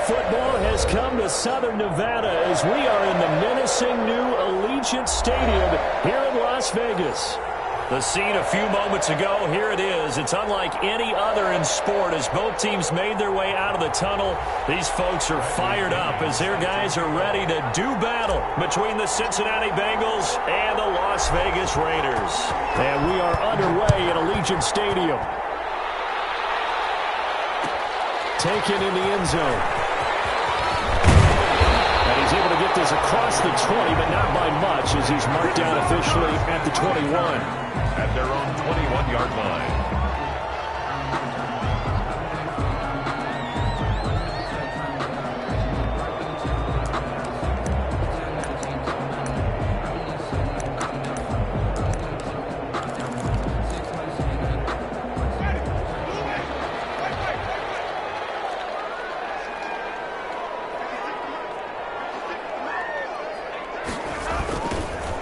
football has come to Southern Nevada as we are in the menacing new Allegiant Stadium here in Las Vegas. The scene a few moments ago, here it is. It's unlike any other in sport as both teams made their way out of the tunnel. These folks are fired up as their guys are ready to do battle between the Cincinnati Bengals and the Las Vegas Raiders. And we are underway at Allegiant Stadium. Taken in the end zone. And he's able to get this across the 20, but not by much as he's marked down officially at the 21. At their own 21-yard line.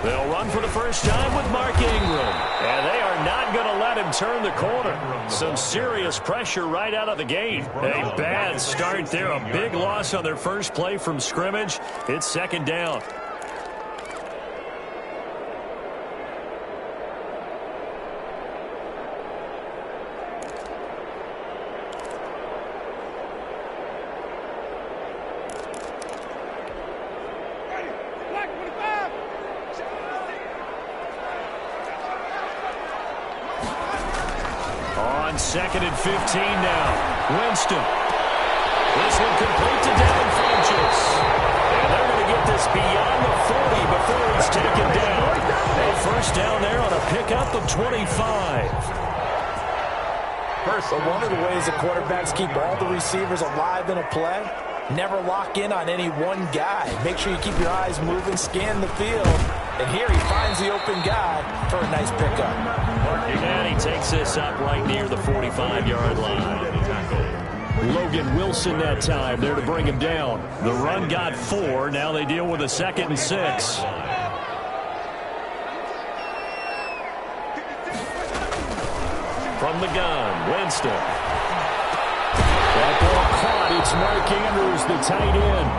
They'll run for the first time with Mark Ingram. And they are not going to let him turn the corner. Some serious pressure right out of the gate. A bad start there. A big loss on their first play from scrimmage. It's second down. Second and 15 now. Winston. This one complete to Devin Funchess. And they're going to get this beyond the 40 before it's taken down. A first down there on a pickup of 25. So one of the ways the quarterbacks keep all the receivers alive in a play, never lock in on any one guy. Make sure you keep your eyes moving, scan the field. And here he finds the open guy for a nice pickup. And he takes this up right near the 45-yard line. Logan Wilson that time there to bring him down. The run got 4. Now they deal with a 2nd and 6. From the gun, Winston. That ball caught. It's Mark Andrews, the tight end.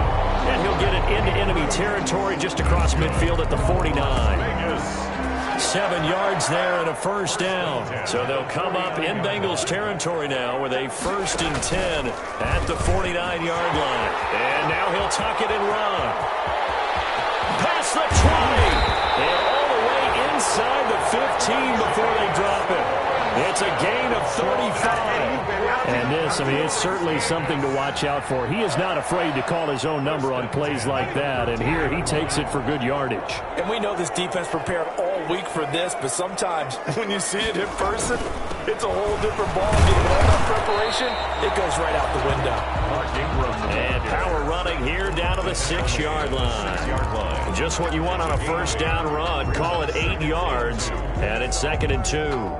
And he'll get it into enemy territory just across midfield at the 49. 7 yards there and a first down. So they'll come up in Bengals territory now with a 1st and 10 at the 49-yard line. And now he'll tuck it and run. Past the 20. And all the way inside the 15 before they drop it. It's a gain of 35. And this, I mean, it's certainly something to watch out for. He is not afraid to call his own number on plays like that. And here he takes it for good yardage. And we know this defense prepared all week for this, but sometimes when you see it in person, it's a whole different ball game. All that preparation, it goes right out the window. And power running here down to the 6-yard line. Just what you want on a first down run. Call it 8 yards. And it's 2nd and 2.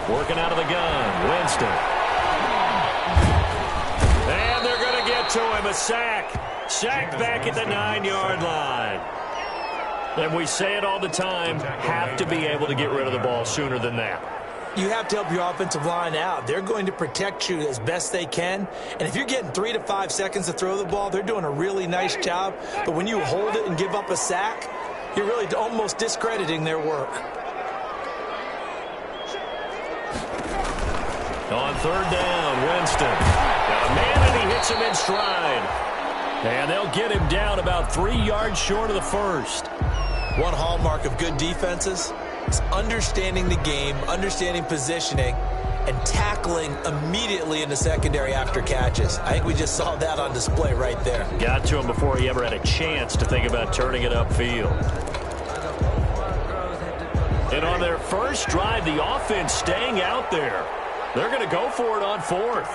Working out of the gun, Winston. And they're going to get to him, a sack. Sacked back at the 9-yard line. And we say it all the time, have to be able to get rid of the ball sooner than that. You have to help your offensive line out. They're going to protect you as best they can. And if you're getting 3 to 5 seconds to throw the ball, they're doing a really nice job. But when you hold it and give up a sack, you're really almost discrediting their work. On 3rd down, Winston. Got a man and he hits him in stride. And they'll get him down about 3 yards short of the first. One hallmark of good defenses is understanding the game, understanding positioning, and tackling immediately in the secondary after catches. I think we just saw that on display right there. Got to him before he ever had a chance to think about turning it upfield. And on their first drive, the offense staying out there. They're going to go for it on 4th.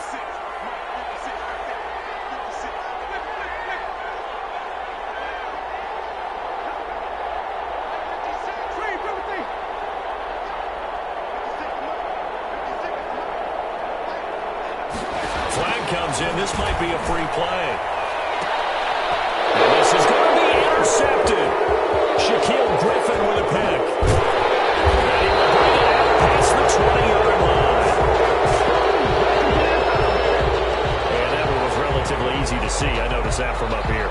comes in. This might be a free play. And this is going to be intercepted. Shaquille Griffin with a pick. And he will bring it out past the 20-yard line. And that one was relatively easy to see. I noticed that from up here.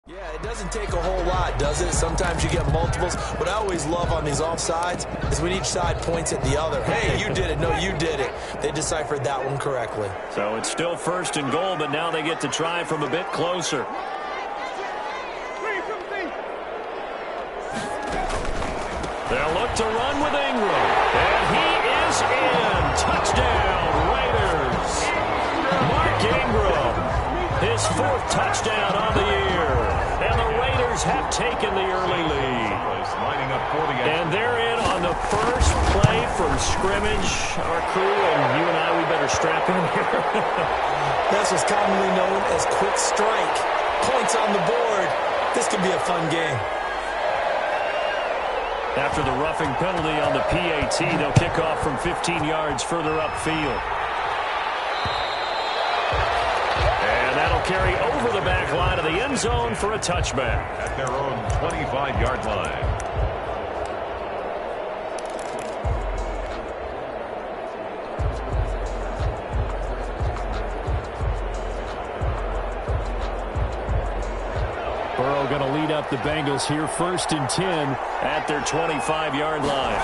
Yeah, it doesn't take a whole lot, does it? Sometimes you get multiples. What I always love on these offsides is when each side points at the other. Hey, you did it. No, you did it. They deciphered that one correctly. So it's still 1st and goal, but now they get to try from a bit closer. They'll look to run with Ingram. And he is in. Touchdown, Raiders. Mark Ingram, his 4th touchdown on the year. And the Raiders have taken the early lead. And they're in on the first play from scrimmage. Our crew and you and I, we better strap in here. This was commonly known as quick strike. Points on the board. This could be a fun game. After the roughing penalty on the PAT, they'll kick off from 15 yards further upfield. And that'll carry over the back line of the end zone for a touchback. At their own 25-yard line. Burrow going to lead up the Bengals here, 1st and 10 at their 25-yard line.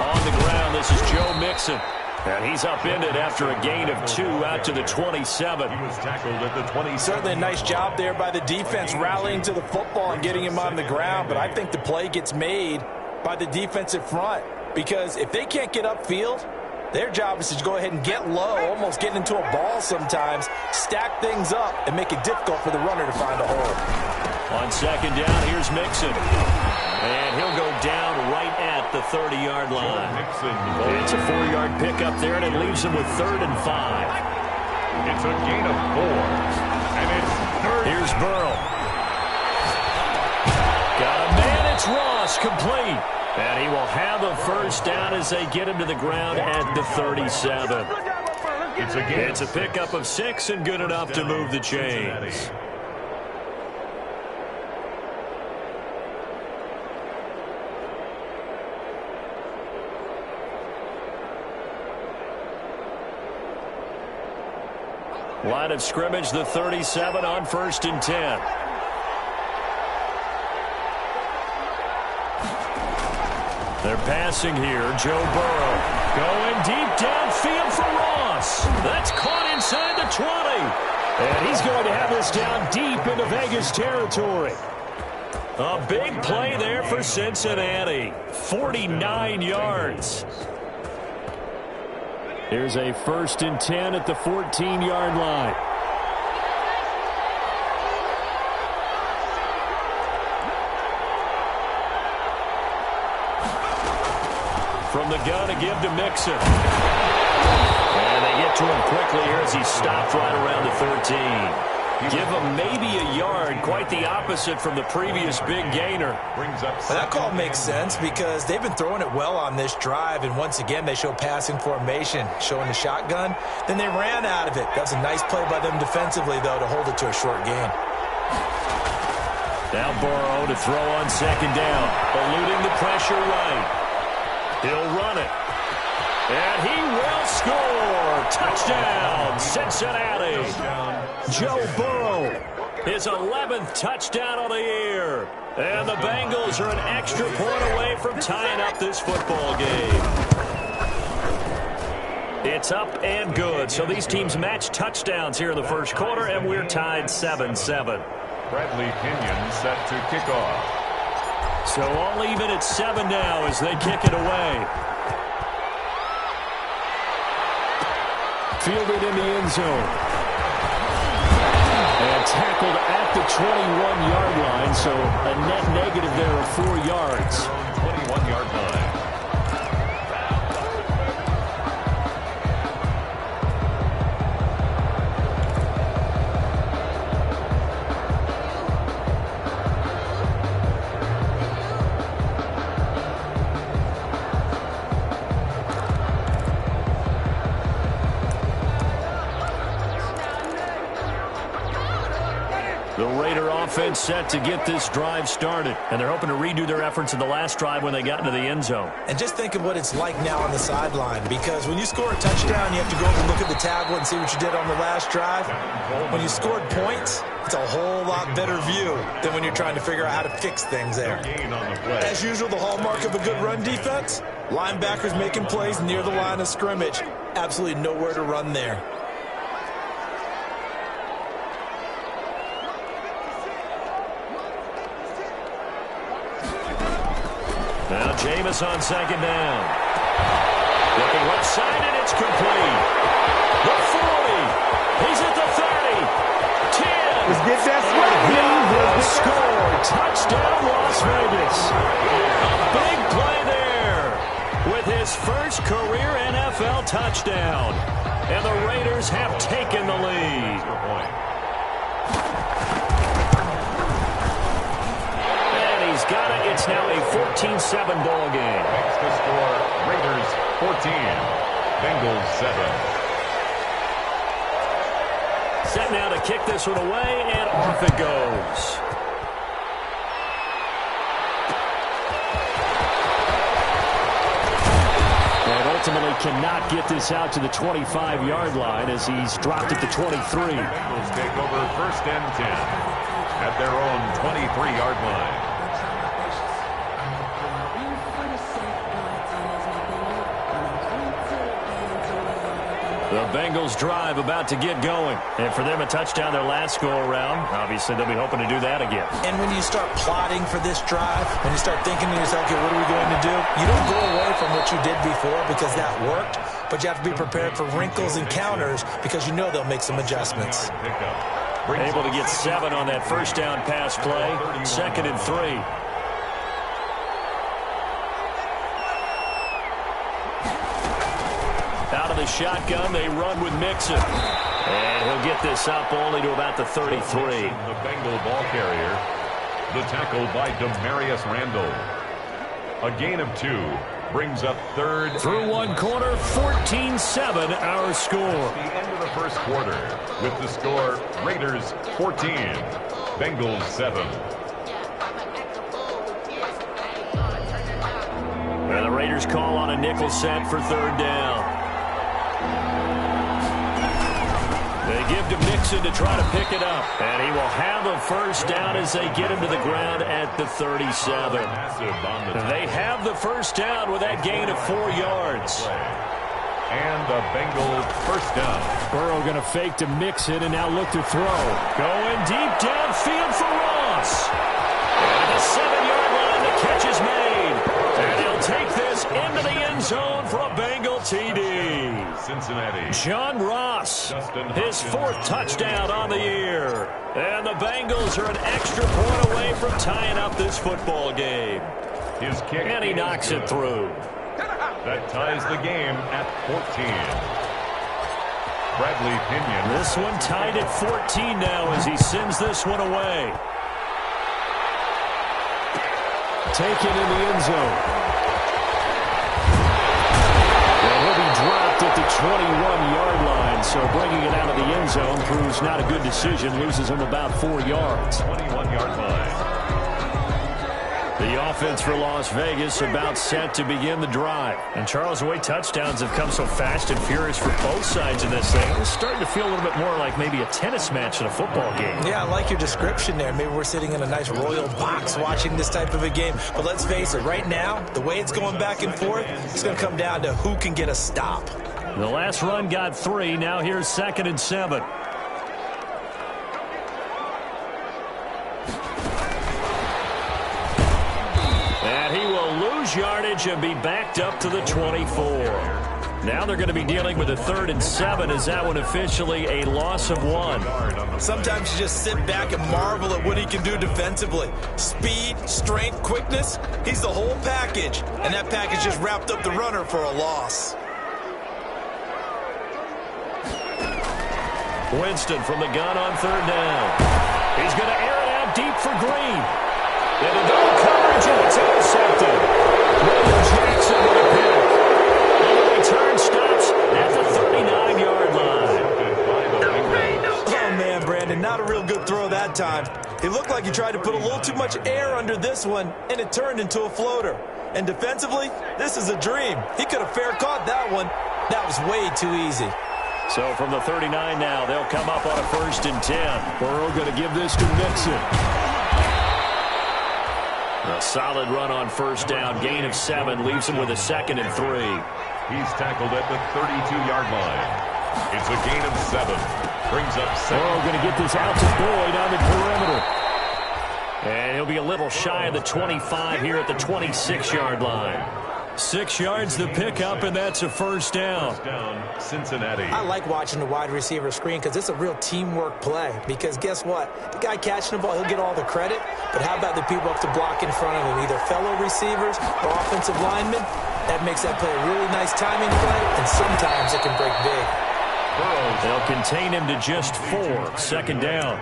On the ground, this is Joe Mixon. And he's upended after a gain of 2 out to the 27. He was tackled at the 20. Certainly a nice job there by the defense rallying to the football and getting him on the ground. But I think the play gets made by the defensive front. Because if they can't get upfield, their job is to go ahead and get low, almost get into a ball sometimes, stack things up, and make it difficult for the runner to find a hole. On 2nd down, here's Mixon. And he'll go down right at the 30-yard line. It's a 4-yard pickup there, and it leaves him with 3rd and 5. It's a gain of 4. And it's 3rd. Here's Burrow. Got a man, it's Ross, complete. And he will have a 1st down as they get him to the ground at the 37. It's a pickup of 6 and good enough to move the chains. Line of scrimmage, the 37 on 1st and 10. They're passing here. Joe Burrow going deep downfield for Ross. That's caught inside the 20. And he's going to have this down deep into Vegas territory. A big play there for Cincinnati. 49 yards. Here's a 1st and 10 at the 14-yard line. From the gun to give to Mixon. And they get to him quickly here as he stopped right around the 13. Give him maybe a yard, quite the opposite from the previous big gainer. That call makes sense because they've been throwing it well on this drive, and once again they show passing formation, showing the shotgun. Then they ran out of it. That was a nice play by them defensively, though, to hold it to a short gain. Now Burrow to throw on 2nd down, eluding the pressure right. He'll run it. And he will score. Touchdown, Cincinnati. Joe Burrow, his 11th touchdown of the year. And the Bengals are an extra point away from tying up this football game. It's up and good. So these teams match touchdowns here in the first quarter, and we're tied 7-7. Bradley Pinion set to kick off. So all even at 7 now as they kick it away. Fielded in the end zone. And tackled at the 21-yard line, so a net negative there of 4 yards. 21-yard line. offense set to get this drive started. And they're hoping to redo their efforts in the last drive when they got into the end zone. And just think of what it's like now on the sideline, because when you score a touchdown, you have to go over and look at the tablet and see what you did on the last drive. When you scored points, it's a whole lot better view than when you're trying to figure out how to fix things there. As usual, the hallmark of a good run defense, linebackers making plays near the line of scrimmage. Absolutely nowhere to run there. Now Jameis on second down. Looking left side, and it's complete. The 40. He's at the 30. 10. Let's get that swag. Score. Touchdown, Las Vegas. A big play there with his first career NFL touchdown. And the Raiders have taken the lead. Got it. It's now a 14-7 ball game. Makes the score Raiders 14, Bengals 7. Set now to kick this one away, and off it goes. And ultimately cannot get this out to the 25-yard line as he's dropped at the 23. Bengals take over first and 10 at their own 23-yard line. The Bengals drive about to get going. And for them, a touchdown their last go-around. Obviously, they'll be hoping to do that again. And when you start plotting for this drive, when you start thinking to yourself, okay, what are we going to do? You don't go away from what you did before because that worked, but you have to be prepared for wrinkles and counters because you know they'll make some adjustments. Able to get 7 on that first down pass play. 2nd and 3. Out of the shotgun, they run with Mixon. And he'll get this up only to about the 33. The Bengal ball carrier. The tackle by Demarius Randall. A gain of 2 brings up third. Through one quarter, 14-7 our score. The end of the first quarter with the score Raiders 14, Bengals 7. Well, the Raiders call on a nickel set for third down. They give to Mixon to try to pick it up. And he will have a first down as they get him to the ground at the 37. They have the first down with that gain of 4 yards. And the Bengals first down. Burrow going to fake to Mixon and now look to throw. Going deep downfield for Ross. At the 7-yard line, the catch is made. And he'll take this into the end zone for a Bengal TD. Cincinnati. John Ross, his 4th touchdown on the year. And the Bengals are an extra point away from tying up this football game. His kick. And he knocks it through. That ties the game at 14. Bradley Pinion. This one tied at 14 now as he sends this one away. Taken in the end zone. Well, he'll be dropped at the 21-yard line, so bringing it out of the end zone proves not a good decision. Loses him about 4 yards. 21-yard line. The offense for Las Vegas about set to begin the drive. And Charles, the way touchdowns have come so fast and furious for both sides of this thing, it's starting to feel a little bit more like maybe a tennis match in a football game. Yeah, I like your description there. Maybe we're sitting in a nice royal box watching this type of a game. But let's face it, right now, the way it's going back and forth, it's going to come down to who can get a stop. The last run got 3. Now here's 2nd and 7. Yardage and be backed up to the 24. Now they're going to be dealing with a 3rd and 7. Is that one officially a loss of 1? Sometimes you just sit back and marvel at what he can do defensively. Speed, strength, quickness, he's the whole package. And that package just wrapped up the runner for a loss. Winston from the gun on 3rd down. He's going to air it out deep for Green. And a double coverage, and it's intercepted. William Jackson with a pick. And the return stops at the 39-yard line. Oh, man, Brandon, not a real good throw that that time. It looked like he tried to put a little too much air under this one, and it turned into a floater. And defensively, this is a dream. He could have fair caught that one. That was way too easy. So from the 39 now, they'll come up on a 1st and 10. Burrow going to give this to Mixon. A solid run on 1st down. Gain of 7 leaves him with a 2nd and 3. He's tackled at the 32-yard line. It's a gain of 7. Brings up 7. Burrow going to get this out to Boyd on the perimeter. And he'll be a little shy of the 25 here at the 26-yard line. 6 yards the pickup, and that's a 1st down. Cincinnati. I like watching the wide receiver screen because it's a real teamwork play. Because guess what? The guy catching the ball, he'll get all the credit. But how about the people up to block in front of him? Either fellow receivers or offensive linemen. That makes that play a really nice timing play, and sometimes it can break big. They'll contain him to just 4. 2nd down.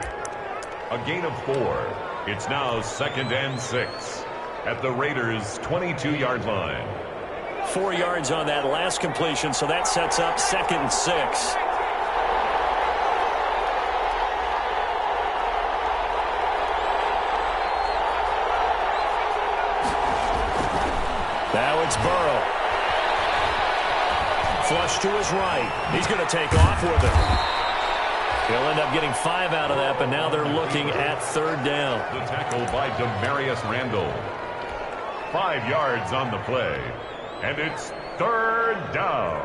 A gain of 4. It's now 2nd and 6 at the Raiders' 22-yard line. 4 yards on that last completion, so that sets up 2nd and 6. Now it's Burrow. Flush to his right. He's going to take off with it. He'll end up getting 5 out of that, but now they're looking at 3rd down. The tackle by Demarius Randall. 5 yards on the play. And it's 3rd down.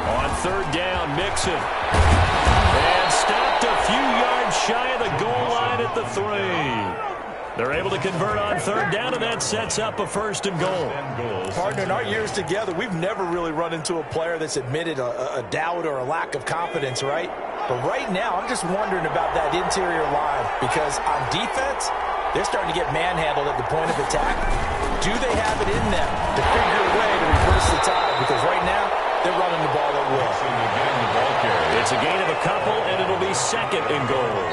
On 3rd down, Mixon. And stopped a few yards shy of the goal line at the 3. They're able to convert on 3rd down, and that sets up a 1st and goal. Partner, in our years together, we've never really run into a player that's admitted a doubt or a lack of confidence, right? But right now, I'm just wondering about that interior line because on defense, they're starting to get manhandled at the point of attack. Do they have it in them to figure a way to reverse the tide? Because right now, they're running the ball at will. It's a gain of a couple, and it'll be 2nd and goal.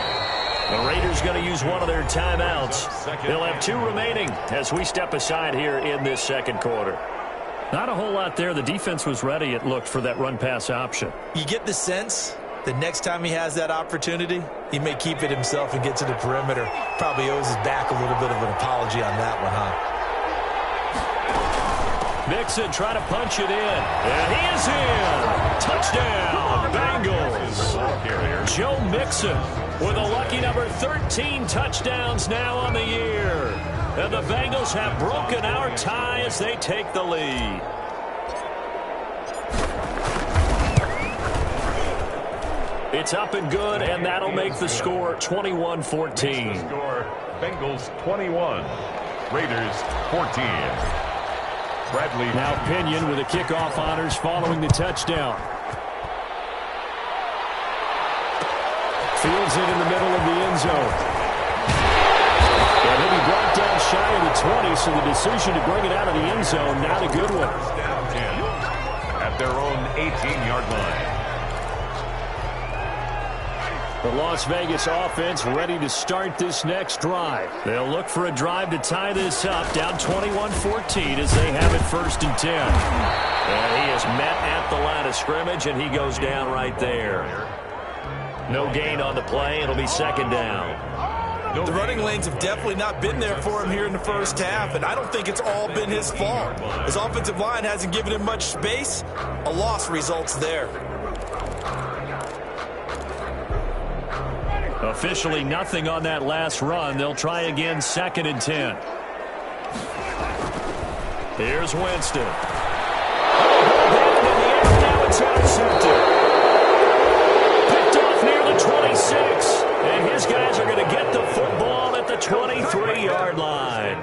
The Raiders going to use one of their timeouts. They'll have 2 remaining as we step aside here in this 2nd quarter. Not a whole lot there. The defense was ready, it looked, for that run-pass option. You get the sense that next time he has that opportunity, he may keep it himself and get to the perimeter. Probably owes his back a little bit of an apology on that one, huh? Mixon trying to punch it in. And he is in. Touchdown, Bengals. Joe Mixon with a lucky number 13 touchdowns now on the year. And the Bengals have broken our tie as they take the lead. It's up and good, and that'll make the score 21-14. Score, Bengals 21, Raiders 14. Bradley. Now Pinion with the kickoff honors following the touchdown. Fields it in the middle of the end zone. And he'll be brought down shy of the 20, so the decision to bring it out of the end zone, not a good one. Down 10 at their own 18-yard line. The Las Vegas offense ready to start this next drive. They'll look for a drive to tie this up, down 21-14 as they have it 1st and 10. And he is met at the line of scrimmage, and he goes down right there. No gain on the play. It'll be 2nd down. The running lanes have definitely not been there for him here in the first half, and I don't think it's all been his fault. His offensive line hasn't given him much space. A loss results there. Officially nothing on that last run. They'll try again 2nd and 10. Here's Winston. Now it's intercepted. Picked off near the 26. And his guys are going to get the football at the 23-yard line.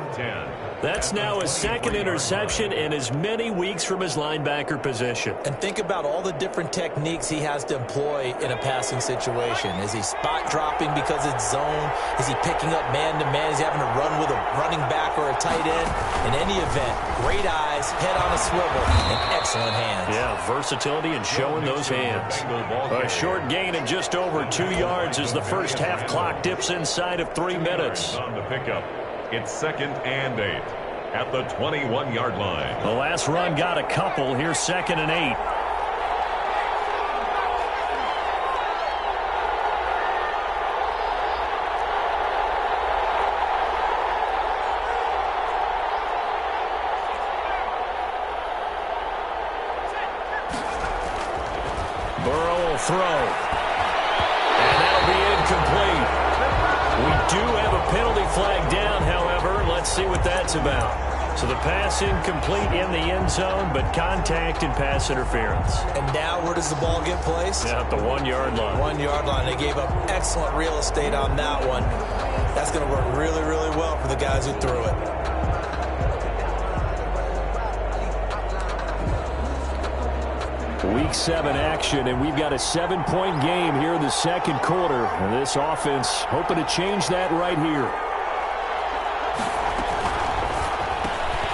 That's now his second interception in as many weeks from his linebacker position. And think about all the different techniques he has to employ in a passing situation. Is he spot dropping because it's zone? Is he picking up man-to-man? Is he having to run with a running back or a tight end? In any event, great eyes, head on a swivel, and excellent hands. Yeah, versatility and showing those hands. A short gain of just over 2 yards as the first half clock dips inside of 3 minutes. On the pickup. It's 2nd and 8 at the 21-yard line. The last run got a couple. Here's 2nd and 8. Burrow will throw. And that'll be incomplete. We do have a penalty flag down, however. Let's see what that's about. So the pass incomplete in the end zone, but contact and pass interference. And now where does the ball get placed? Yeah, at the 1-yard line. 1-yard line. They gave up excellent real estate on that one. That's going to work really, really well for the guys who threw it. Week 7 action, and we've got a 7-point game here in the second quarter. And this offense hoping to change that right here.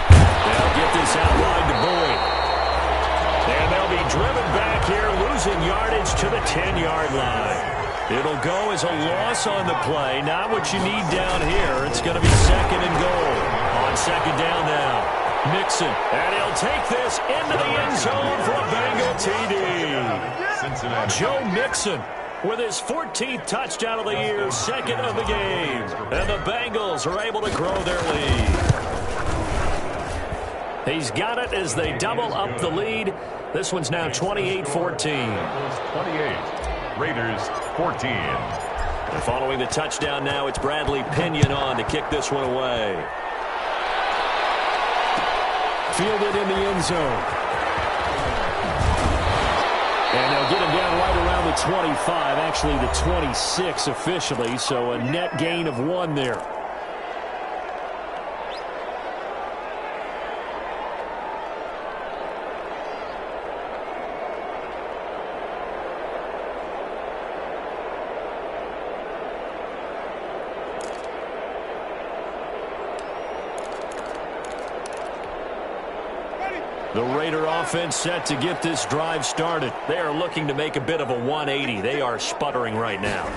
They'll get this outline to Boyd. And they'll be driven back here, losing yardage to the 10-yard line. It'll go as a loss on the play. Not what you need down here. It's going to be 2nd and goal. On 2nd down now. Mixon, and he'll take this into the end zone for a Bengal TD. Cincinnati. Joe Mixon with his 14th touchdown of the year, 2nd of the game. And the Bengals are able to grow their lead. He's got it as they double up the lead. This one's now 28-14. 28. Raiders 14. And following the touchdown now, it's Bradley Pinion on to kick this one away. Fielded in the end zone. And they'll get him down right around the 25, actually the 26 officially, so a net gain of 1 there. The Raider offense set to get this drive started. They are looking to make a bit of a 180. They are sputtering right now.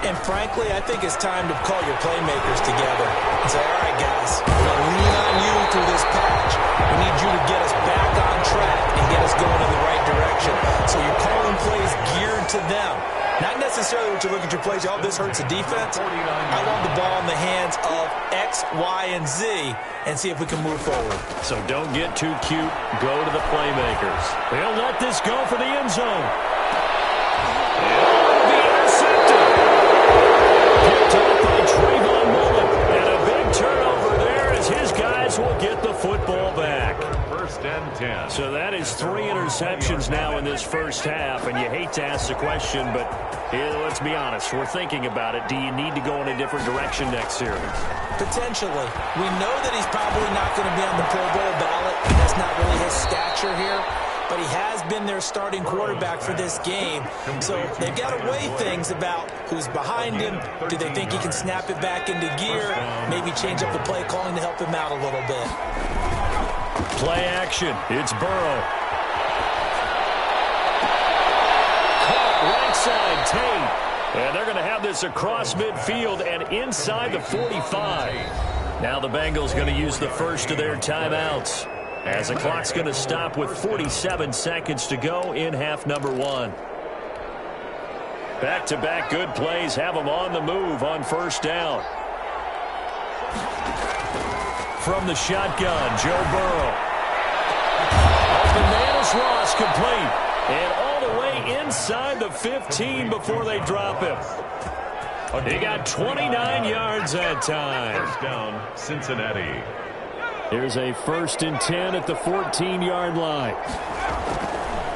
And frankly, I think it's time to call your playmakers together and say, all right, guys, we're going to lean on you through this patch. We need you to get us back on track and get us going in the right direction. So you're calling plays geared to them. Not necessarily what you look at your plays, oh, this hurts the defense. I want the ball in the hands of X, Y, and Z and see if we can move forward. So don't get too cute. Go to the playmakers. They'll let this go for the end zone. And the intercepted. Picked up by Trayvon Mullen. And a big turnover there as his guys will get the football back. 1st and 10. So that is 3 interceptions now in this first half, and you hate to ask the question, but let's be honest, we're thinking about it. Do you need to go in a different direction next year? Potentially. We know that he's probably not going to be on the Pro Bowl ballot. That's not really his stature here, but he has been their starting quarterback for this game. So they've got to weigh things about who's behind him. Do they think he can snap it back into gear? Maybe change up the play calling to help him out a little bit. Play action. It's Burrow. Caught right side, Tate. And they're going to have this across midfield and inside the 45. Now the Bengals going to use the first of their timeouts, as the clock's going to stop with 47 seconds to go in half number 1. Back-to-back good plays have them on the move on first down. From the shotgun, Joe Burrow. Open man is Ross, complete. And all the way inside the 15 before they drop him. He got 29 yards that time. First down, Cincinnati. Here's a 1st and 10 at the 14-yard line.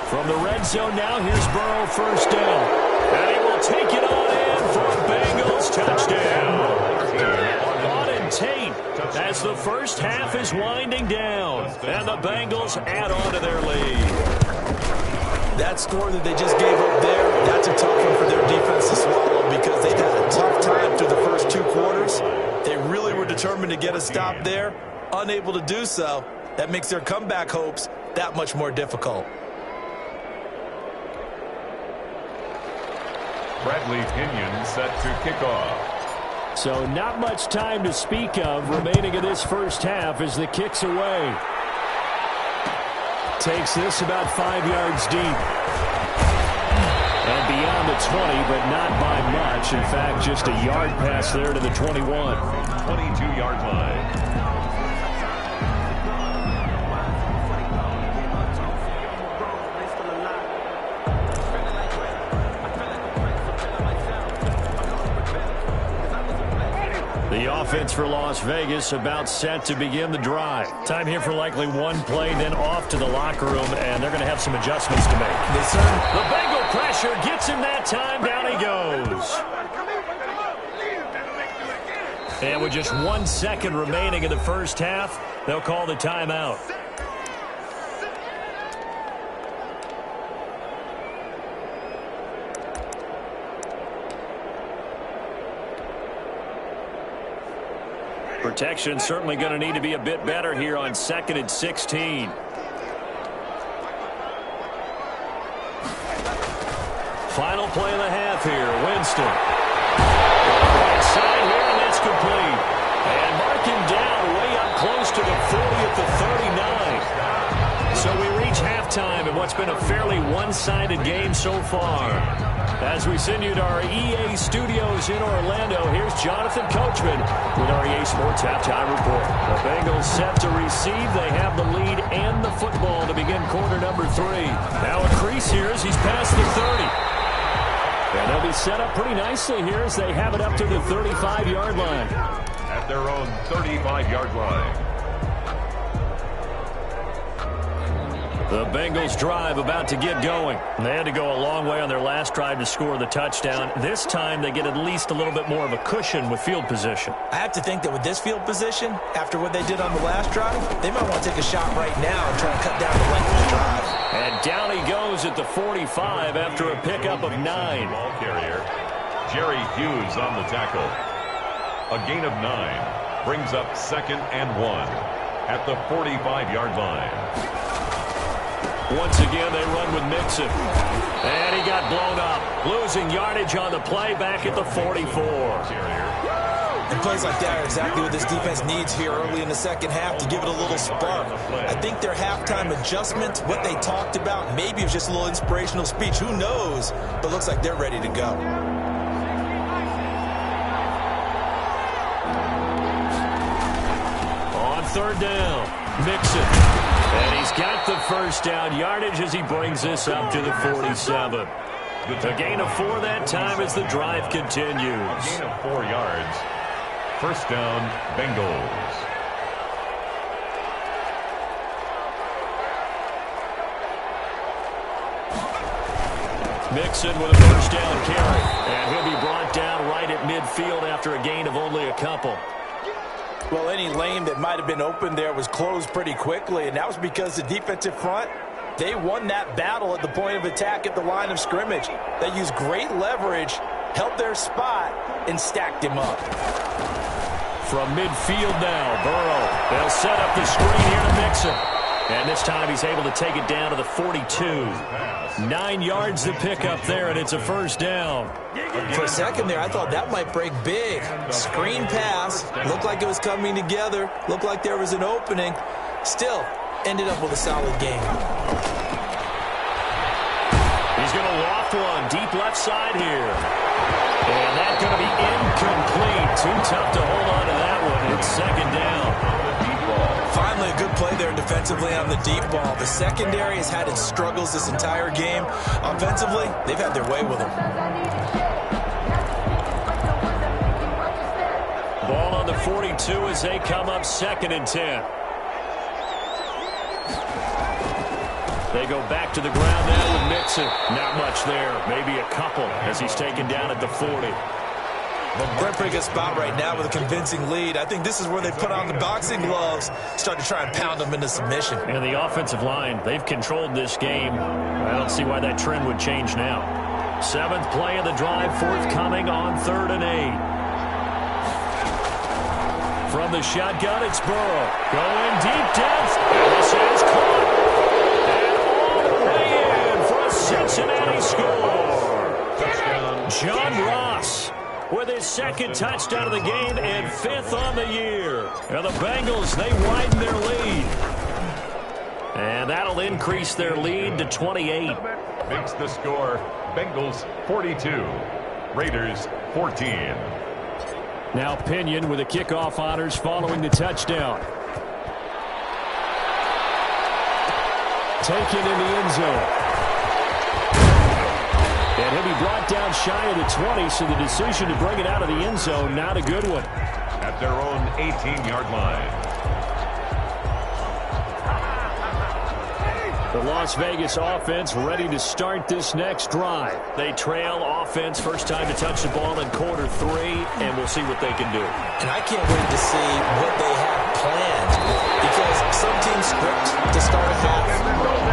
From the red zone now, here's Burrow, first down. And he will take it on in for a Bengals touchdown. Auden Tate as the first half is winding down, and the Bengals add on to their lead. That score that they just gave up there, that's a tough one for their defense to swallow because they've had a tough time through the first 2 quarters. They really were determined to get a stop there, unable to do so. That makes their comeback hopes that much more difficult. Bradley Pinion set to kick off. So not much time to speak of remaining in this first half as the kick's away. Takes this about 5 yards deep. And beyond the 20, but not by much. In fact, just a yard pass there to the 21. 22-yard line. The offense for Las Vegas about set to begin the drive. Time here for likely one play, then off to the locker room, and they're going to have some adjustments to make. Yes, sir. The Bengal pressure gets him that time. Down he goes. And with just 1 second remaining in the first half, they'll call the timeout. Protection certainly going to need to be a bit better here on 2nd and 16. Final play of the half here. Winston. Right side here, and that's complete. And marking down way up close to the 40 at the 39. So we reach halftime in what's been a fairly one-sided game so far. As we send you to our EA studios in Orlando, here's Jonathan Coachman with our EA Sports Halftime Report. The Bengals set to receive. They have the lead and the football to begin quarter number 3. Now a crease here as he's past the 30. And they'll be set up pretty nicely here as they have it up to the 35-yard line. At their own 35-yard line. The Bengals drive about to get going. They had to go a long way on their last drive to score the touchdown. This time they get at least a little bit more of a cushion with field position. I have to think that with this field position, after what they did on the last drive, they might want to take a shot right now and try to cut down the length of the drive. And down he goes at the 45 after a pickup of 9. Ball carrier, Jerry Hughes on the tackle. A gain of 9 brings up 2nd and 1 at the 45-yard line. Once again, they run with Mixon. And he got blown up. Losing yardage on the play back at the 44. And plays like that are exactly what this defense needs here early in the second half to give it a little spark. I think their halftime adjustment, what they talked about, maybe it was just a little inspirational speech. Who knows? But looks like they're ready to go. On 3rd down, Mixon. And he's got the first down yardage as he brings this up to the 47. A gain of 4 that time as the drive continues. A gain of 4 yards. First down, Bengals. Mixon with a first down carry. And he'll be brought down right at midfield after a gain of only a couple. Well, any lane that might have been open there was closed pretty quickly, and that was because the defensive front, they won that battle at the point of attack at the line of scrimmage. They used great leverage, held their spot, and stacked him up. From midfield now, Burrow. They'll set up the screen here to Mixon. And this time he's able to take it down to the 42. 9 yards to pick up there, and it's a first down. For a second there, I thought that might break big. Screen pass. Looked like it was coming together. Looked like there was an opening. Still, ended up with a solid game. He's going to loft one deep left side here. And that's going to be incomplete. Too tough to hold on to that one. It's 2nd down. Finally, a good play there defensively on the deep ball. The secondary has had its struggles this entire game. Offensively, they've had their way with them. Ball on the 42 as they come up 2nd and 10. They go back to the ground now with Mixon. Not much there. Maybe a couple as he's taken down at the 40. They're in a pretty good spot right now with a convincing lead. I think this is where they put on the boxing gloves, start to try and pound them into submission. And the offensive line, they've controlled this game. I don't see why that trend would change now. 7th play of the drive, forthcoming on 3rd and 8. From the shotgun, it's Burrow. Going deep depth. This is caught. And all the way in for a Cincinnati score. John Ross with his 2nd touchdown of the game and 5th on the year. And the Bengals, they widen their lead. And that'll increase their lead to 28. Makes the score Bengals 42, Raiders 14. Now Pinion with the kickoff honors following the touchdown. Taken in the end zone. And he'll be brought down shy of the 20, so the decision to bring it out of the end zone, not a good one. At their own 18-yard line. The Las Vegas offense ready to start this next drive. They trail offense, first time to touch the ball in quarter 3, and we'll see what they can do. And I can't wait to see what they have planned, because some teams script to start a half.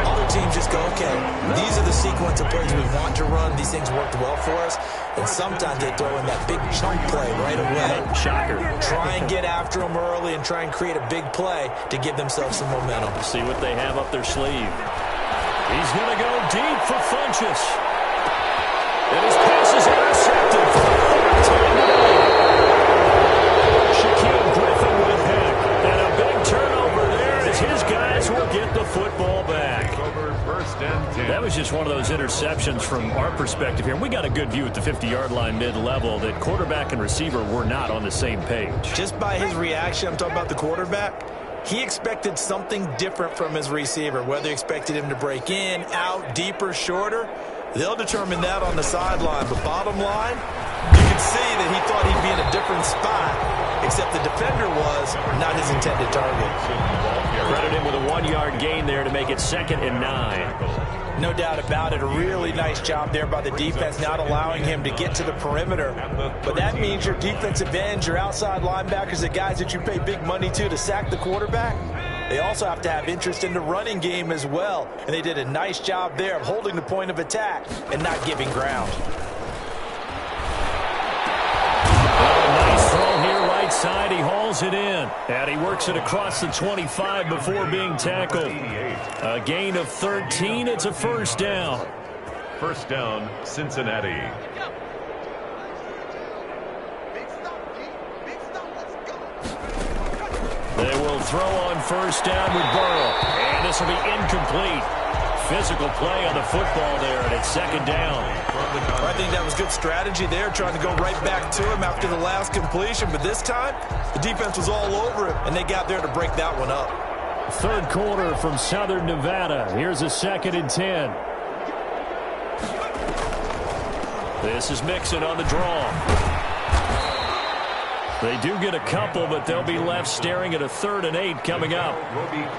Other teams just go, okay, these are the sequence of plays we want to run. These things worked well for us. And sometimes they throw in that big chunk play right away. Shocker. Try and get after them early and try and create a big play to give themselves some momentum. See what they have up their sleeve. He's going to go deep for Funchess. And his pass is intercepted for the 3rd time today. Shaquille Griffin with a pick. And a big turnover there as his guys will get the football back. That was just one of those interceptions from our perspective here. We got a good view at the 50-yard line mid-level that quarterback and receiver were not on the same page. Just by his reaction, I'm talking about the quarterback, he expected something different from his receiver, whether he expected him to break in, out, deeper, shorter. They'll determine that on the sideline. But bottom line, you can see that he thought he'd be in a different spot, except the defender was not his intended target. Credit him with a 1-yard gain there to make it 2nd and 9. No doubt about it. A really nice job there by the defense, not allowing him to get to the perimeter. But that means your defensive ends, your outside linebackers, the guys that you pay big money to sack the quarterback, they also have to have interest in the running game as well. And they did a nice job there of holding the point of attack and not giving ground. Nice throw here, right side. He hauls it in. And he works it across the 25 before being tackled. A gain of 13. It's a 1st down. 1st down, Cincinnati. They will throw on 1st down with Burrow. And this will be incomplete. Physical play on the football there, and it's 2nd down. I think that was good strategy there, trying to go right back to him after the last completion. But this time, the defense was all over him, and they got there to break that one up. 3rd quarter from Southern Nevada. Here's a 2nd and 10. This is Mixon on the draw. They do get a couple, but they'll be left staring at a 3rd and 8 coming up.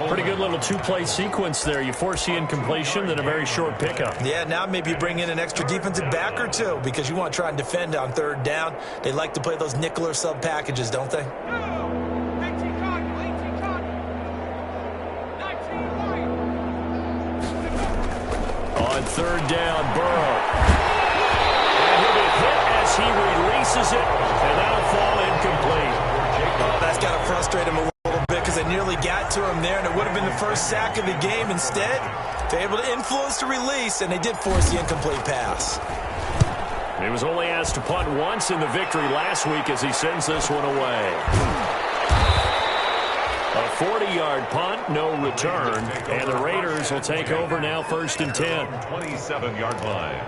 Pretty good little 2-play sequence there. You force the incompletion, then a very short pickup. Yeah, now maybe you bring in an extra defensive back or two because you want to try and defend on 3rd down. They like to play those nickel or sub packages, don't they? On 3rd down, Burrow. And he'll be hit as he releases it, and that'll fall incomplete. That's got to frustrate him a little bit because they nearly got to him there, and it would have been the first sack of the game. Instead, they're able to influence the release, and they did force the incomplete pass. He was only asked to punt once in the victory last week as he sends this one away. A 40-yard punt, no return, and the Raiders will take over now 1st and 10. 27-yard line.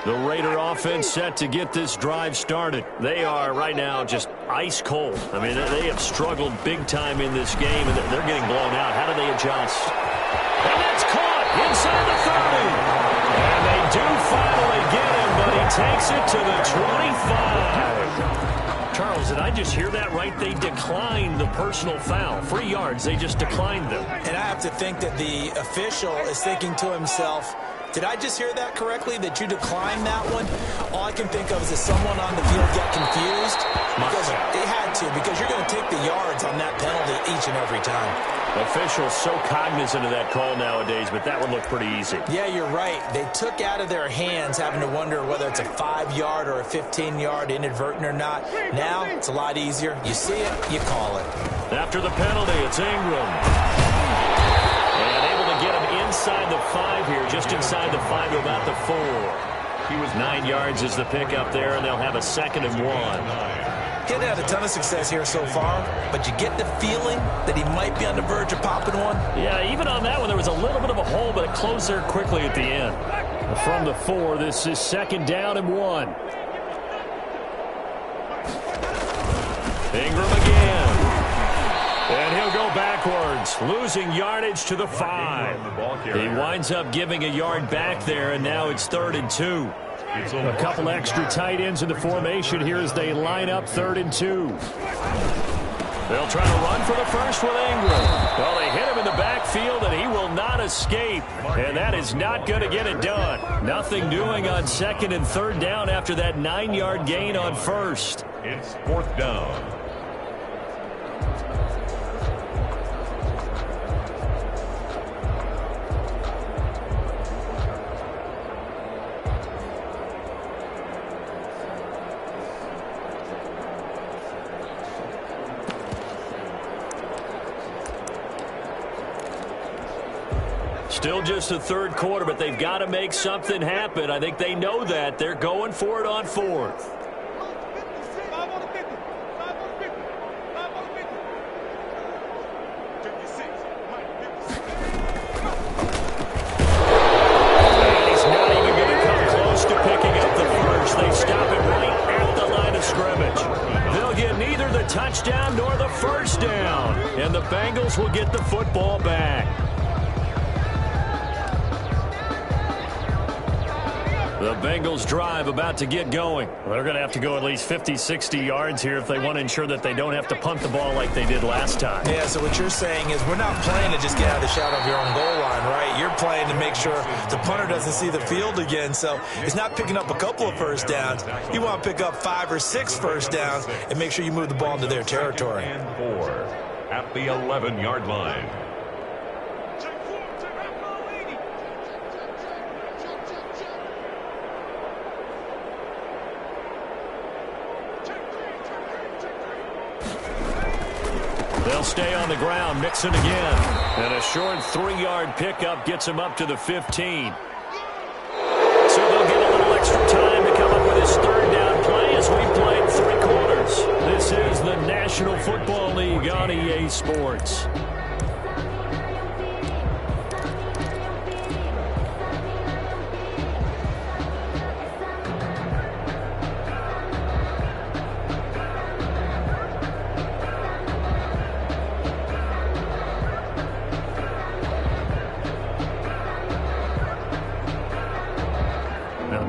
The Raider offense set to get this drive started. They are right now just ice cold. I mean, they have struggled big time in this game, and they're getting blown out. How do they adjust? And that's caught inside the 30. And they do finally get him, but he takes it to the 25. Charles, did I just hear that right? They declined the personal foul. 3 yards, they just declined them. And I have to think that the official is thinking to himself, Did I just hear that correctly, that you declined that one? All I can think of is that someone on the field got confused. Because it had to, because you're going to take the yards on that penalty each and every time. Officials so cognizant of that call nowadays, but that one looked pretty easy. Yeah, you're right. They took out of their hands having to wonder whether it's a 5-yard or a 15-yard inadvertent or not. Now, it's a lot easier. You see it, you call it. After the penalty, it's Ingram. And able to get him inside the 5 here, just inside the 5 to about the 4. He was 9 yards is the pickup there, and they'll have a 2nd and 1. He hasn't had a ton of success here so far, but you get the feeling that he might be on the verge of popping one. Yeah, even on that one, there was a little bit of a hole, but it closed there quickly at the end. From the 4, this is 2nd down and 1. Ingram again. And he'll go backwards, losing yardage to the 5. He winds up giving a yard back there, and now it's 3rd and 2. A couple extra tight ends in the formation here as they line up 3rd and 2. They'll try to run for the first with Ingram. Well, they hit him in the backfield, and he will not escape. And that is not going to get it done. Nothing doing on 2nd and 3rd down after that 9-yard gain on 1st. It's 4th down. Still just the 3rd quarter, but they've got to make something happen. I think they know that. They're going for it on 4th. And he's not even going to come close to picking up the first. They stop it right at the line of scrimmage. They'll get neither the touchdown nor the first down. And the Bengals will get the football back. The Bengals drive about to get going. They're going to have to go at least 50, 60 yards here if they want to ensure that they don't have to punt the ball like they did last time. Yeah, so what you're saying is we're not playing to just get out of the shadow of your own goal line, right? You're playing to make sure the punter doesn't see the field again. So it's not picking up a couple of first downs. You want to pick up 5 or 6 first downs and make sure you move the ball into their territory. And 4 at the 11-yard line. They'll stay on the ground, mix it again. And a short 3-yard pickup gets him up to the 15. So they'll get a little extra time to come up with his 3rd down play as we played 3 quarters. This is the National Football League on EA Sports.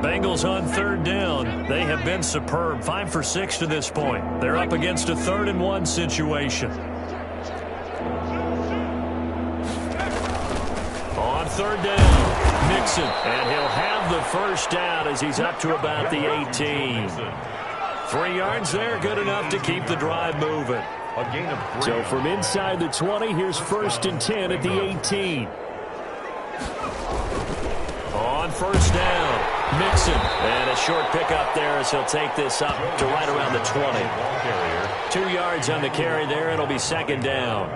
Bengals on 3rd down. They have been superb. 5 for 6 to this point. They're up against a 3rd and 1 situation. On 3rd down, Mixon. And he'll have the first down as he's up to about the 18. 3 yards there, good enough to keep the drive moving. A gain of 3. So from inside the 20, here's 1st and 10 at the 18. On 1st down. Mixon, and a short pickup there as he'll take this up to right around the 20. 2 yards on the carry there. It'll be 2nd down.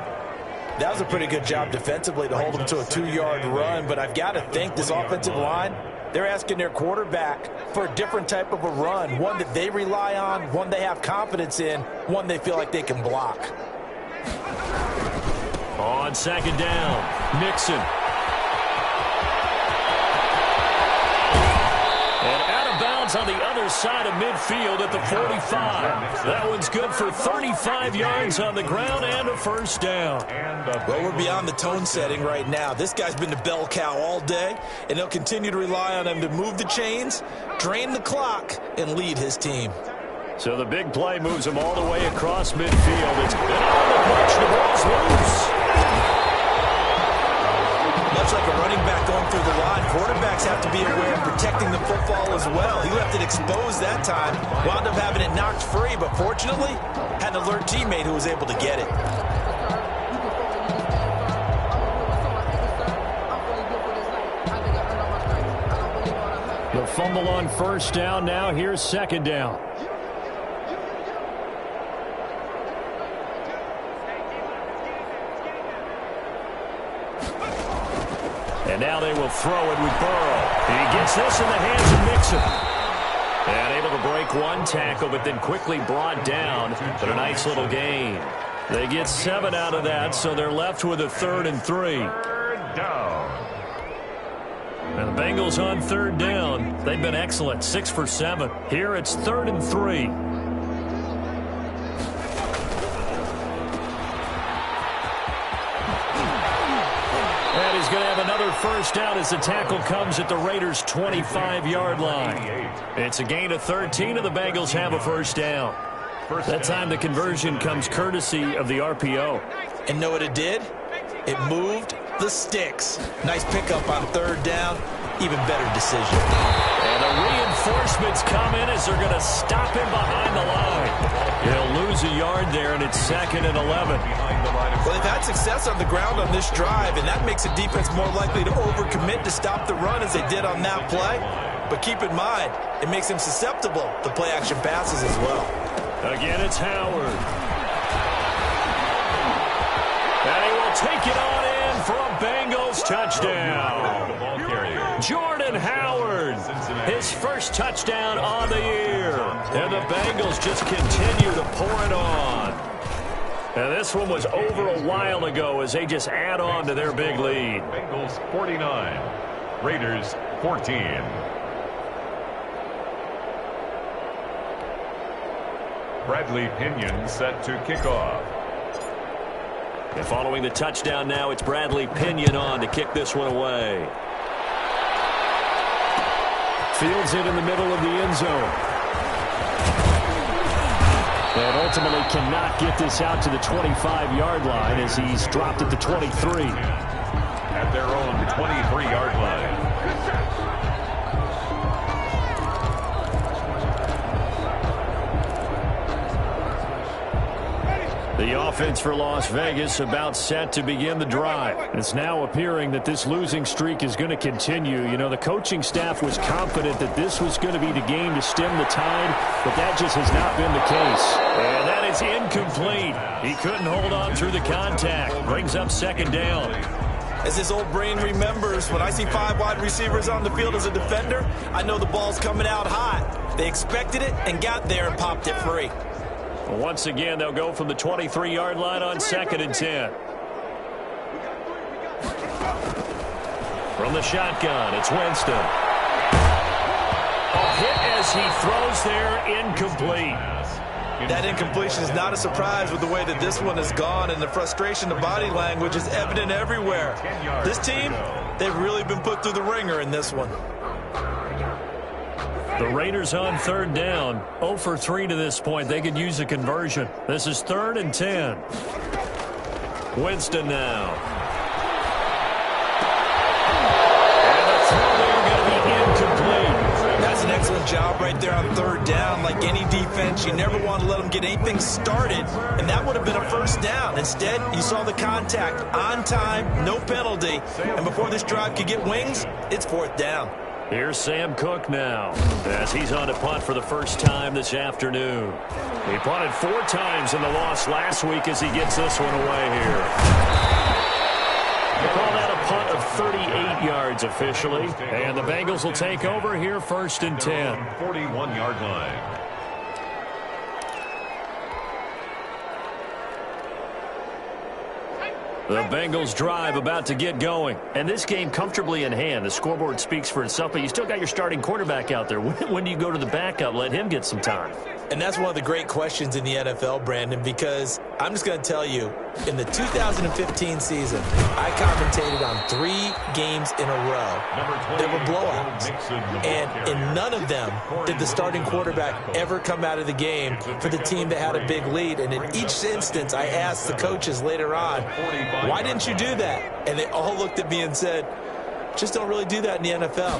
That was a pretty good job defensively to hold him to a 2-yard run, but I've got to think this offensive line, they're asking their quarterback for a different type of a run, one that they rely on, one they have confidence in, one they feel like they can block. On 2nd down, Mixon. On the other side of midfield at the 45. That one's good for 35 yards on the ground and a first down. Well, we're beyond the tone setting right now. This guy's been the bell cow all day, and they'll continue to rely on him to move the chains, drain the clock, and lead his team. So the big play moves him all the way across midfield. It's on the pitch. The ball's loose. much like a running back going through the line, quarterbacks have to be aware of protecting the football as well. He left it exposed that time, wound up having it knocked free, but fortunately, had an alert teammate who was able to get it. The fumble on first down. Now here's second down. And now they will throw it with Burrow. He gets this in the hands of Mixon. And able to break one tackle, but then quickly brought down. But a nice little gain. They get 7 out of that, so they're left with a 3rd and 3. Third down. And the Bengals on 3rd down. They've been excellent, 6 for 7. Here it's 3rd and 3. And he's going to have another first down as the tackle comes at the Raiders' 25-yard line. It's a gain of 13, and the Bengals have a first down. That time the conversion comes courtesy of the RPO. And know what it did? It moved the sticks. Nice pickup on 3rd down. Even better decision. And the reinforcements come in as they're going to stop him behind the line. He'll lose a yard there, and it's 2nd and 11. Well, they've had success on the ground on this drive, and that makes the defense more likely to overcommit to stop the run as they did on that play. But keep in mind, it makes them susceptible to play-action passes as well. Again, it's Howard. And he will take it on in for a Bengals touchdown. Jordan Howard, his first touchdown on the year. And the Bengals just continue to pour it on. And this one was over a while ago as they just add on to their big lead. Bengals 49, Raiders 14. Bradley Pinion set to kick off. And following the touchdown now, it's Bradley Pinion on to kick this one away. Fields it in the middle of the end zone. And ultimately cannot get this out to the 25-yard line as he's dropped at the 23. At their own 23-yard line. The offense for Las Vegas about set to begin the drive. It's now appearing that this losing streak is going to continue. You know, the coaching staff was confident that this was going to be the game to stem the tide, but that just has not been the case. And that is incomplete. He couldn't hold on through the contact. Brings up 2nd down. As his old brain remembers, when I see 5 wide receivers on the field as a defender, I know the ball's coming out hot. They expected it and got there and popped it free. Once again, they'll go from the 23-yard line on 2nd and 10. From the shotgun, it's Winston. A hit as he throws there, incomplete. That incompletion is not a surprise with the way that this one has gone, and the frustration, the body language is evident everywhere. This team, they've really been put through the ringer in this one. The Raiders on 3rd down, 0 for 3 to this point. They could use a conversion. This is 3rd and 10. Winston now. And the throw there going to be incomplete. That's an excellent job right there on 3rd down. Like any defense, you never want to let them get anything started, and that would have been a first down. Instead, you saw the contact on time, no penalty, and before this drive could get wings, it's 4th down. Here's Sam Cook now as he's on a punt for the first time this afternoon. He punted 4 times in the loss last week as he gets this one away here. They call that a punt of 38 yards officially. And the Bengals will take over here 1st and 10. 41-yard line. The Bengals drive about to get going. And this game comfortably in hand. The scoreboard speaks for itself, but you still got your starting quarterback out there. When do you go to the backup? Let him get some time. And that's one of the great questions in the NFL, Brandon, because I'm just going to tell you, in the 2015 season, I commentated on 3 games in a row. There were blowouts. And in none of them did the starting quarterback ever come out of the game for the team that had a big lead. And in each instance, I asked the coaches later on, Why didn't you do that? And they all looked at me and said, just don't really do that in the NFL.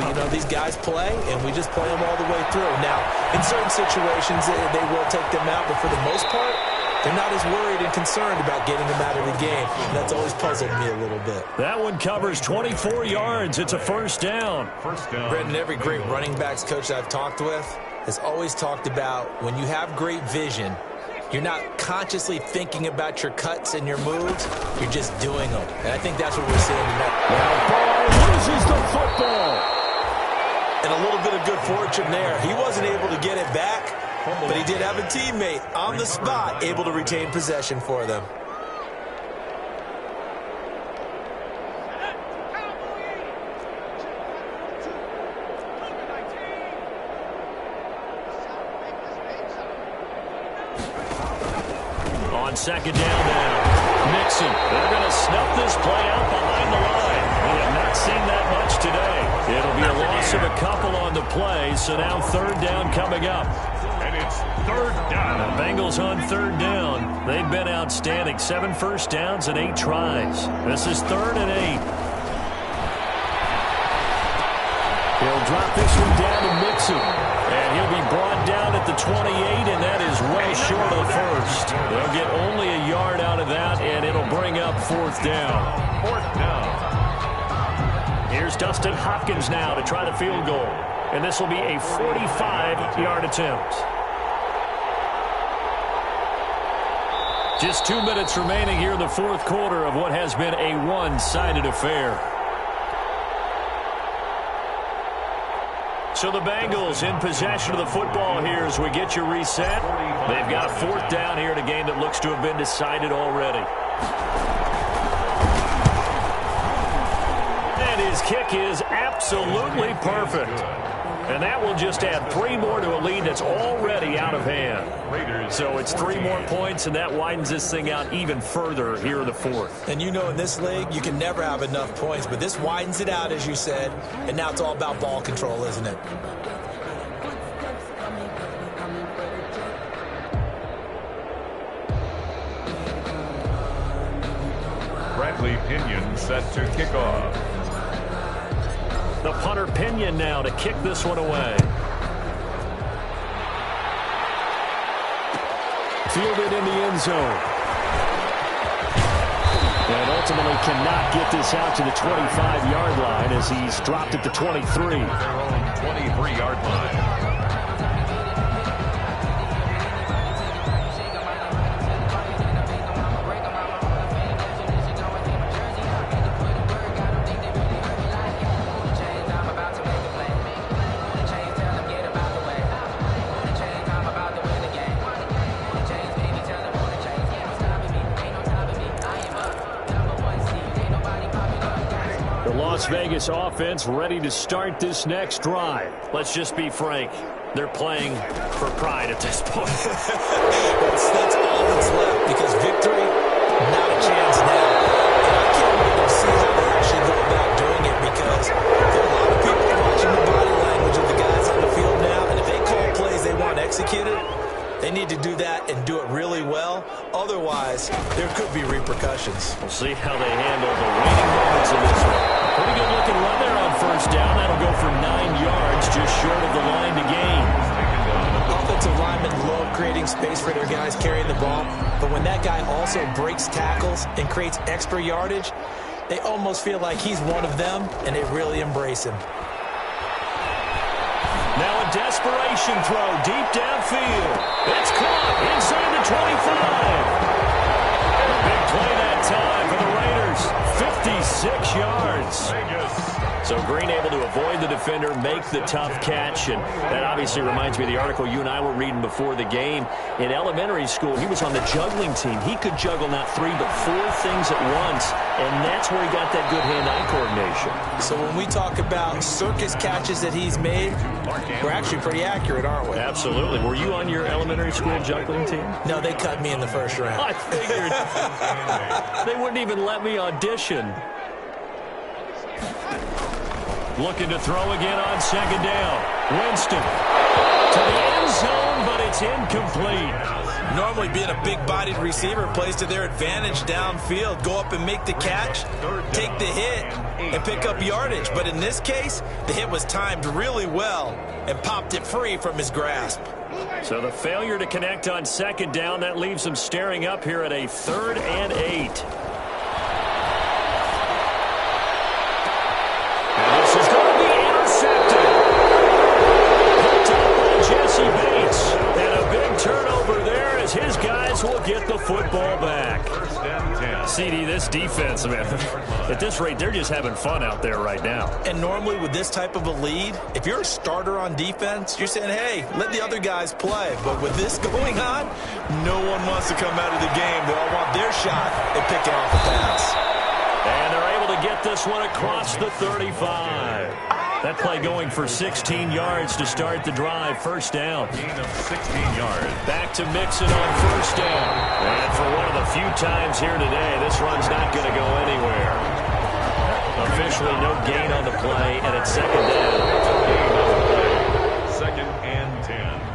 You know, these guys play, and we just play them all the way through. Now, in certain situations, they will take them out, but for the most part, they're not as worried and concerned about getting them out of the game. And that's always puzzled me a little bit. That one covers 24 yards. It's a first down. Brendan, every great running backs coach I've talked with has always talked about when you have great vision, you're not consciously thinking about your cuts and your moves. You're just doing them. And I think that's what we're seeing tonight. Now Ball loses the football. And a little bit of good fortune there. He wasn't able to get it back, but he did have a teammate on the spot able to retain possession for them. On second down now, Nixon. They're going to snuff this play out behind the line. We have not seen that much today. It'll be a loss of a couple on the play, so now third down coming up. And it's third down. The Bengals on third down. They've been outstanding. 7 first downs and 8 tries. This is 3rd and 8. He'll drop this one down to Nixon. And he'll be brought down at the 28, and that is well short of the first. They'll get only a yard out of that, and it'll bring up 4th down. 4th down. Here's Dustin Hopkins now to try the field goal. And this will be a 45-yard attempt. Just 2 minutes remaining here in the 4th quarter of what has been a one-sided affair. So the Bengals in possession of the football here as we get you reset. They've got a 4th down here in a game that looks to have been decided already. And his kick is absolutely perfect. And that will just add 3 more to a lead that's already out of hand. So it's 3 more points, and that widens this thing out even further here in the 4th. And you know in this league, you can never have enough points, but this widens it out, as you said, and now it's all about ball control, isn't it? Bradley Pinion set to kick off. The punter Pinion now to kick this one away. Fielded in the end zone. And ultimately cannot get this out to the 25-yard line as he's dropped at the 23. Their own 23-yard line. Las Vegas offense ready to start this next drive. Let's just be frank. They're playing for pride at this point. that's all that's left, because victory, not a chance now. And I can't wait to see how they actually go about doing it, because there are a lot of people watching the body language of the guys on the field now, and if they call plays they want executed, they need to do that and do it really well. Otherwise, there could be repercussions. We'll see how they handle the waiting moments of this one. Pretty good looking run there on first down. That'll go for 9 yards, just short of the line to gain. Offensive linemen love creating space for their guys carrying the ball, but when that guy also breaks tackles and creates extra yardage, they almost feel like he's one of them, and they really embrace him. Now a desperation throw deep downfield. It's caught inside the 25. Big play that time for the Raiders. 56 yards. So Green able to avoid the defender, make the tough catch, and that obviously reminds me of the article you and I were reading before the game. In elementary school, he was on the juggling team. He could juggle not 3 but 4 things at once, and that's where he got that good hand-eye coordination. So when we talk about circus catches that he's made, we're actually pretty accurate, aren't we? Absolutely. Were you on your elementary school juggling team? No, they cut me in the first round. I figured. They wouldn't even let me audition. Looking to throw again on second down. Winston to the end zone, but it's incomplete. Normally, being a big-bodied receiver plays to their advantage downfield. Go up and make the catch, take the hit, and pick up yardage. But in this case, the hit was timed really well and popped it free from his grasp. So the failure to connect on second down, that leaves him staring up here at a 3rd and 8. And this is going to be intercepted. Picked up by Jesse Bates. And a big turnover there as his guys will get the football back. CD, this defense, man, at this rate, they're just having fun out there right now. And normally with this type of a lead, if you're a starter on defense, you're saying, hey, let the other guys play. But with this going on, no one wants to come out of the game. They all want their shot at picking off the pass. And they're able to get this one across the 35. That play going for 16 yards to start the drive. First down. Gain of 16 yards. Back to Mixon on first down. And for one of the few times here today, this run's not going to go anywhere. Officially no gain on the play, and it's second down. Gain on the play. 2nd and 10.